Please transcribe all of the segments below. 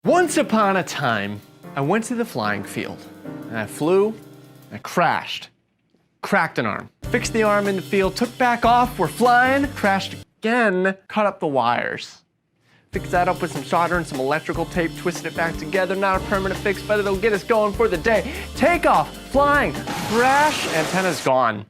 Once upon a time, I went to the flying field, and I flew, and I crashed. Cracked an arm. Fixed the arm in the field, took back off, we're flying, crashed again, cut up the wires. Fixed that up with some solder and some electrical tape, twisted it back together, not a permanent fix, but it'll get us going for the day. Take off, flying, crash, antenna's gone.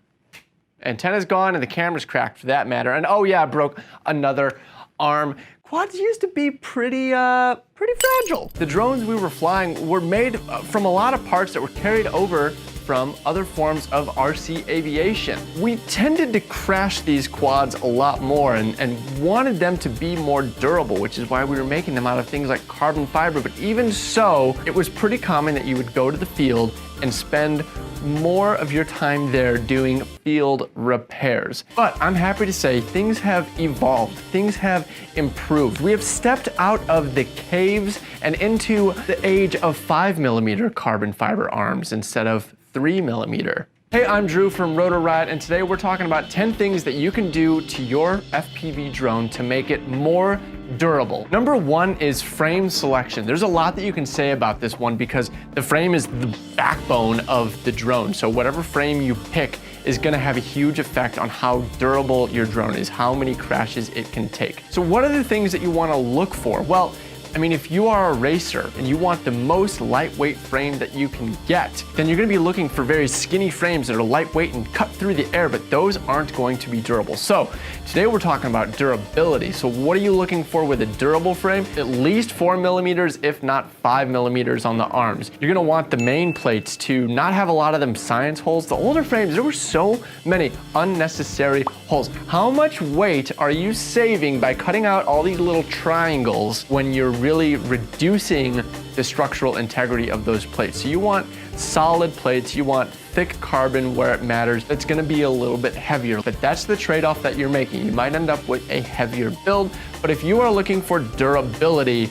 Antenna's gone and the camera's cracked for that matter. And oh yeah, I broke another arm. Quads used to be pretty fragile. The drones we were flying were made from a lot of parts that were carried over from other forms of RC aviation. We tended to crash these quads a lot more and wanted them to be more durable, which is why we were making them out of things like carbon fiber. But even so, it was pretty common that you would go to the field and spend more of your time there doing field repairs. But I'm happy to say things have evolved, things have improved. We have stepped out of the caves and into the age of 5mm carbon fiber arms instead of 3mm. Hey, I'm Drew from Rotor Riot, and today we're talking about 10 things that you can do to your FPV drone to make it more durable. Number one is frame selection. There's a lot that you can say about this one because the frame is the backbone of the drone. So whatever frame you pick is gonna have a huge effect on how durable your drone is, how many crashes it can take. So what are the things that you wanna look for? Well, I mean, if you are a racer and you want the most lightweight frame that you can get, then you're gonna be looking for very skinny frames that are lightweight and cut through the air, but those aren't going to be durable. So today we're talking about durability. So what are you looking for with a durable frame? At least 4mm, if not 5mm on the arms. You're gonna want the main plates to not have a lot of them science holes. The older frames, there were so many unnecessary holes. How much weight are you saving by cutting out all these little triangles when you're really reducing the structural integrity of those plates? So you want solid plates, you want thick carbon where it matters. It's gonna be a little bit heavier, but that's the trade-off that you're making. You might end up with a heavier build, but if you are looking for durability,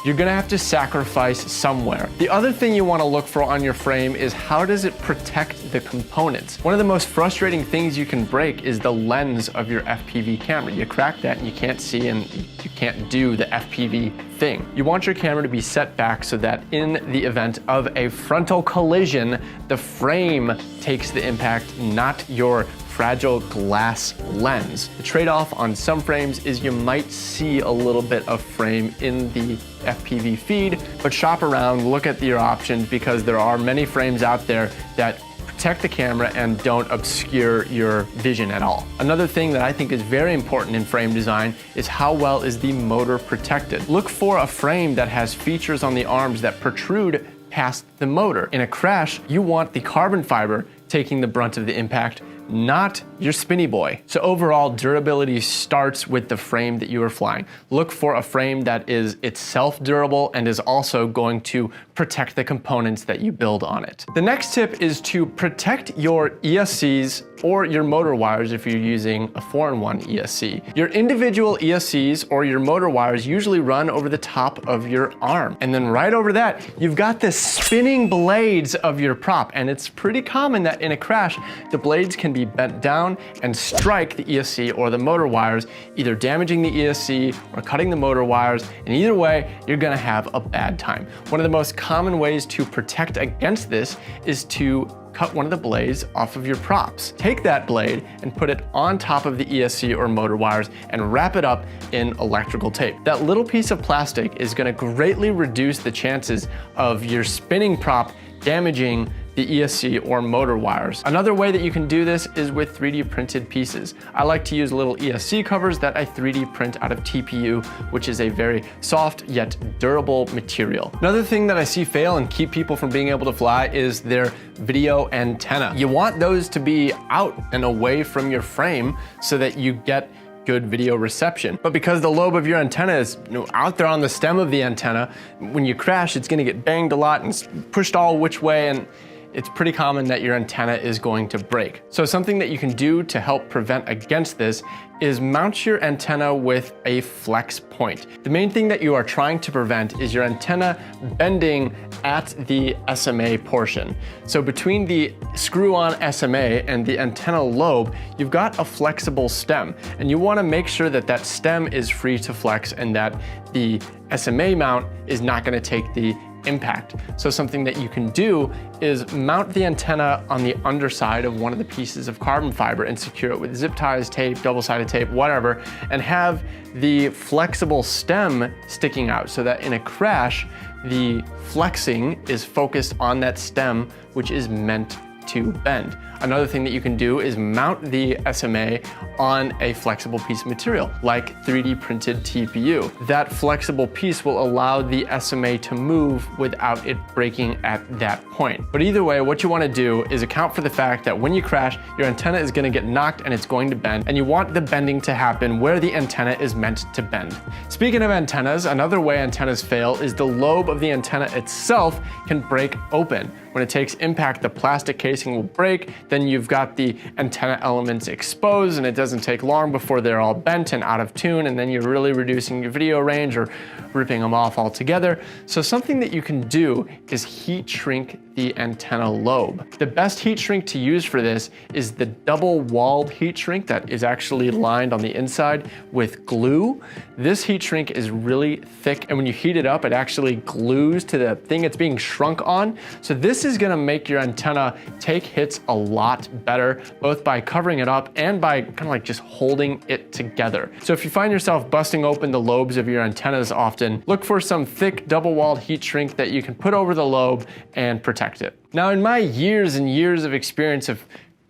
you're gonna have to sacrifice somewhere. The other thing you wanna look for on your frame is how does it protect the components? One of the most frustrating things you can break is the lens of your FPV camera. You crack that and you can't see and you can't do the FPV thing. You want your camera to be set back so that in the event of a frontal collision, the frame takes the impact, not your fragile glass lens. The trade-off on some frames is you might see a little bit of frame in the FPV feed, but shop around, look at your options because there are many frames out there that protect the camera and don't obscure your vision at all. Another thing that I think is very important in frame design is how well is the motor protected. Look for a frame that has features on the arms that protrude past the motor. In a crash, you want the carbon fiber taking the brunt of the impact, not your spinny boy. So overall, durability starts with the frame that you are flying. Look for a frame that is itself durable and is also going to protect the components that you build on it. The next tip is to protect your ESCs or your motor wires if you're using a 4-in-1 ESC. Your individual ESCs or your motor wires usually run over the top of your arm. And then right over that, you've got the spinning blades of your prop. And it's pretty common that in a crash, the blades can be bent down and strike the ESC or the motor wires, either damaging the ESC or cutting the motor wires. And either way, you're gonna have a bad time. One of the most common ways to protect against this is to cut one of the blades off of your props. Take that blade and put it on top of the ESC or motor wires and wrap it up in electrical tape. That little piece of plastic is gonna greatly reduce the chances of your spinning prop damaging the ESC or motor wires. Another way that you can do this is with 3D printed pieces. I like to use little ESC covers that I 3D print out of TPU, which is a very soft yet durable material. Another thing that I see fail and keep people from being able to fly is their video antenna. You want those to be out and away from your frame so that you get good video reception. But because the lobe of your antenna is out there on the stem of the antenna, when you crash, it's gonna get banged a lot and pushed all which way, and it's pretty common that your antenna is going to break. So something that you can do to help prevent against this is mount your antenna with a flex point. The main thing that you are trying to prevent is your antenna bending at the SMA portion. So between the screw-on SMA and the antenna lobe, you've got a flexible stem, and you want to make sure that that stem is free to flex and that the SMA mount is not going to take the impact. So something that you can do is mount the antenna on the underside of one of the pieces of carbon fiber and secure it with zip ties, tape, double-sided tape, whatever, and have the flexible stem sticking out so that in a crash, the flexing is focused on that stem, which is meant to bend. Another thing that you can do is mount the SMA on a flexible piece of material, like 3D printed TPU. That flexible piece will allow the SMA to move without it breaking at that point. But either way, what you want to do is account for the fact that when you crash, your antenna is going to get knocked and it's going to bend, and you want the bending to happen where the antenna is meant to bend. Speaking of antennas, another way antennas fail is the lobe of the antenna itself can break open. When it takes impact, the plastic casing will break, then you've got the antenna elements exposed, and it doesn't take long before they're all bent and out of tune, and then you're really reducing your video range or ripping them off altogether. So something that you can do is heat shrink the antenna lobe. The best heat shrink to use for this is the double-walled heat shrink that is actually lined on the inside with glue. This heat shrink is really thick, and when you heat it up, it actually glues to the thing it's being shrunk on. So this is gonna make your antenna take hits a lot better, both by covering it up and by kind of like just holding it together. So if you find yourself busting open the lobes of your antennas often, look for some thick double-walled heat shrink that you can put over the lobe and protect it. Now, in my years and years of experience of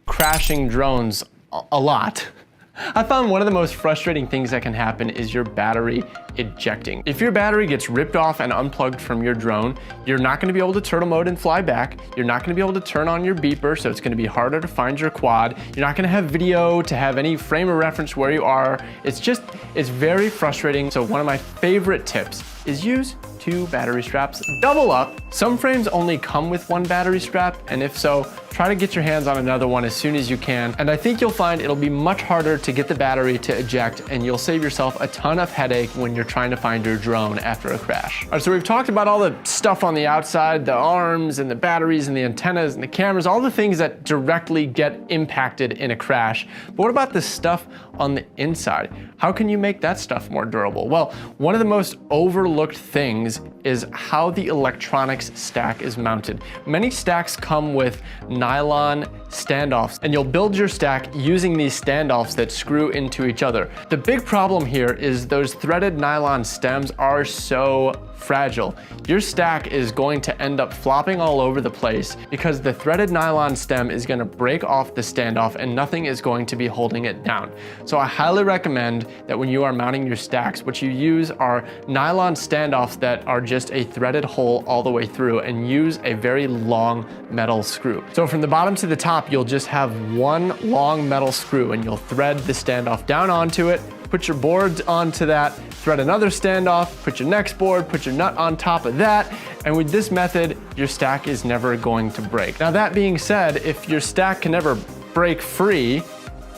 crashing drones a lot, I found one of the most frustrating things that can happen is your battery ejecting. If your battery gets ripped off and unplugged from your drone, you're not going to be able to turtle mode and fly back. You're not going to be able to turn on your beeper, so it's going to be harder to find your quad. You're not going to have video to have any frame of reference where you are. It's very frustrating. So one of my favorite tips is use 2 battery straps, double up. Some frames only come with 1 battery strap, and if so, try to get your hands on another one as soon as you can. And I think you'll find it'll be much harder to get the battery to eject, and you'll save yourself a ton of headache when you're trying to find your drone after a crash. All right, so we've talked about all the stuff on the outside, the arms and the batteries and the antennas and the cameras, all the things that directly get impacted in a crash. But what about the stuff on the inside? How can you make that stuff more durable? Well, one of the most overlooked things is how the electronics stack is mounted. Many stacks come with nylon standoffs, and you'll build your stack using these standoffs that screw into each other. The big problem here is those threaded nylon stems are so fragile. Your stack is going to end up flopping all over the place because the threaded nylon stem is going to break off the standoff and nothing is going to be holding it down. So I highly recommend that when you are mounting your stacks, what you use are nylon standoffs that are just a threaded hole all the way through, and use a very long metal screw. So from the bottom to the top, you'll just have one long metal screw, and you'll thread the standoff down onto it, put your board onto that, thread another standoff, put your next board, put your nut on top of that, and with this method, your stack is never going to break. Now that being said, if your stack can never break free,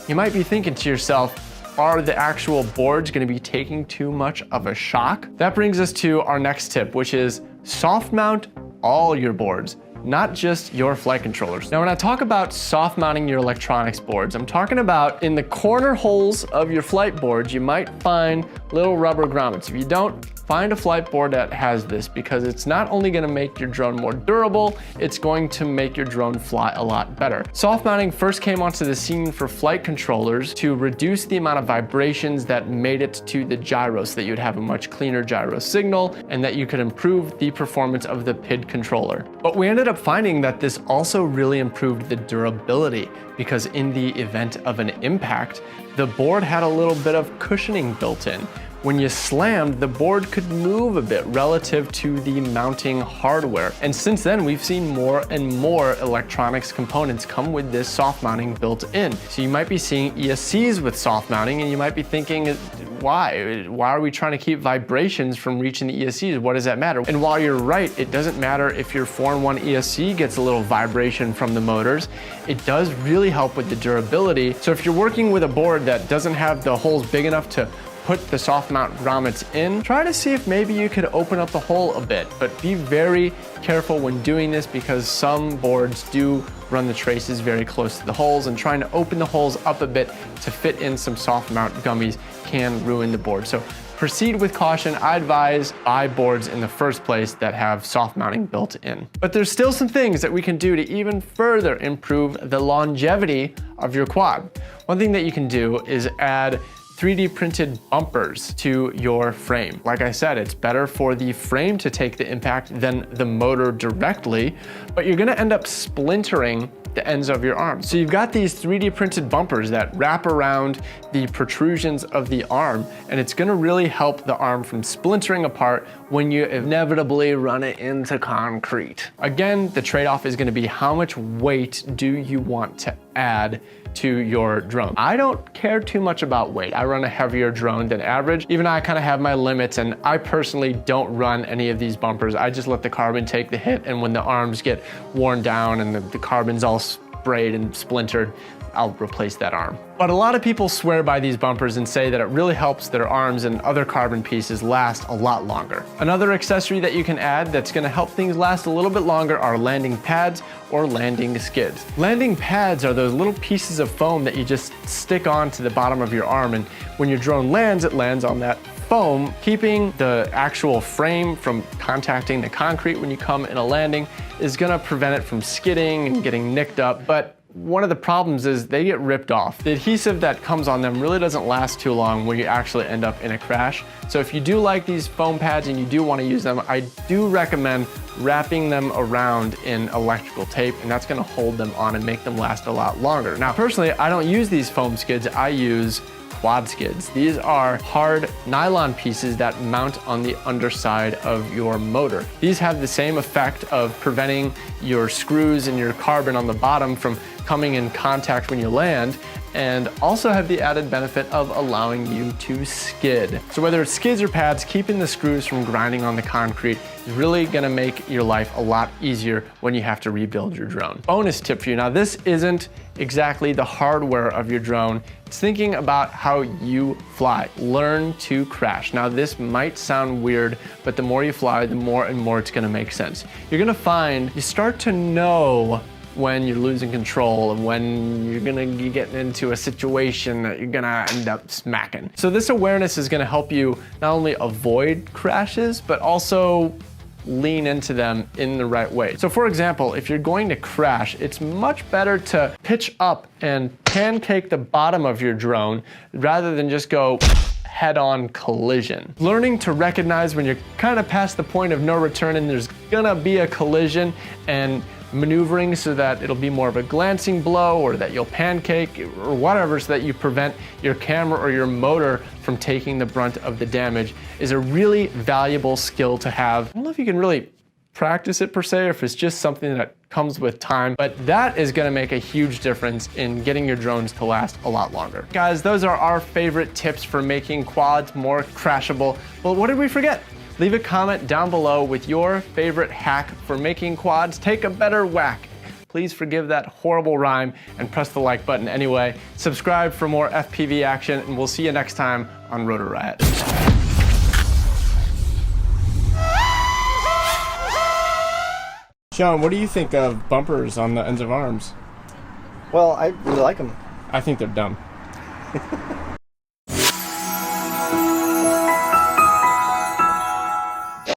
you might be thinking to yourself, are the actual boards going to be taking too much of a shock? That brings us to our next tip, which is soft mount all your boards, not just your flight controllers. Now, when I talk about soft mounting your electronics boards, I'm talking about in the corner holes of your flight boards, you might find little rubber grommets. If you don't, find a flight board that has this, because it's not only gonna make your drone more durable, it's going to make your drone fly a lot better. Soft mounting first came onto the scene for flight controllers to reduce the amount of vibrations that made it to the gyro, so that you'd have a much cleaner gyro signal and that you could improve the performance of the PID controller. But we ended up finding that this also really improved the durability, because in the event of an impact, the board had a little bit of cushioning built in, when you slammed, the board could move a bit relative to the mounting hardware. And since then, we've seen more and more electronics components come with this soft mounting built in. So you might be seeing ESCs with soft mounting, and you might be thinking, why? Why are we trying to keep vibrations from reaching the ESCs? What does that matter? And while you're right, it doesn't matter if your 4-in-1 ESC gets a little vibration from the motors. It does really help with the durability. So if you're working with a board that doesn't have the holes big enough to put the soft mount grommets in, try to see if maybe you could open up the hole a bit, but be very careful when doing this because some boards do run the traces very close to the holes, and trying to open the holes up a bit to fit in some soft mount gummies can ruin the board. So proceed with caution. I advise buy boards in the first place that have soft mounting built in. But there's still some things that we can do to even further improve the longevity of your quad. One thing that you can do is add 3D printed bumpers to your frame. Like I said, it's better for the frame to take the impact than the motor directly, but you're gonna end up splintering the ends of your arm. So you've got these 3D printed bumpers that wrap around the protrusions of the arm, and it's gonna really help the arm from splintering apart when you inevitably run it into concrete. Again, the trade-off is gonna be how much weight do you want to add to your drone. I don't care too much about weight. I run a heavier drone than average. Even I kind of have my limits, and I personally don't run any of these bumpers. I just let the carbon take the hit, and when the arms get worn down and the carbon's all sprayed and splintered, I'll replace that arm. But a lot of people swear by these bumpers and say that it really helps their arms and other carbon pieces last a lot longer. Another accessory that you can add that's gonna help things last a little bit longer are landing pads or landing skids. Landing pads are those little pieces of foam that you just stick onto the bottom of your arm, and when your drone lands, it lands on that foam, keeping the actual frame from contacting the concrete when you come in a landing is gonna prevent it from skidding and getting nicked up. But one of the problems is they get ripped off. The adhesive that comes on them really doesn't last too long when you actually end up in a crash. So if you do like these foam pads and you do want to use them, I do recommend wrapping them around in electrical tape, and that's going to hold them on and make them last a lot longer. Now, personally, I don't use these foam skids. I use quad skids. These are hard nylon pieces that mount on the underside of your motor. These have the same effect of preventing your screws and your carbon on the bottom from coming in contact when you land, and also have the added benefit of allowing you to skid. So whether it's skids or pads, keeping the screws from grinding on the concrete is really gonna make your life a lot easier when you have to rebuild your drone. Bonus tip for you. Now, this isn't exactly the hardware of your drone. It's thinking about how you fly. Learn to crash. Now, this might sound weird, but the more you fly, the more and more it's gonna make sense. You're gonna find you start to know when you're losing control and when you're gonna be getting into a situation that you're gonna end up smacking. So this awareness is gonna help you not only avoid crashes, but also lean into them in the right way. So for example, if you're going to crash, it's much better to pitch up and pancake the bottom of your drone rather than just go head-on collision. Learning to recognize when you're kind of past the point of no return and there's gonna be a collision, and maneuvering so that it'll be more of a glancing blow or that you'll pancake or whatever, so that you prevent your camera or your motor from taking the brunt of the damage, is a really valuable skill to have. I don't know if you can really practice it per se, or if it's just something that comes with time, but that is gonna make a huge difference in getting your drones to last a lot longer. Guys, those are our favorite tips for making quads more crashable. But what did we forget? Leave a comment down below with your favorite hack for making quads take a better whack. Please forgive that horrible rhyme and press the like button anyway. Subscribe for more FPV action, and we'll see you next time on Rotor Riot. Sean, what do you think of bumpers on the ends of arms? Well, I really like them. I think they're dumb.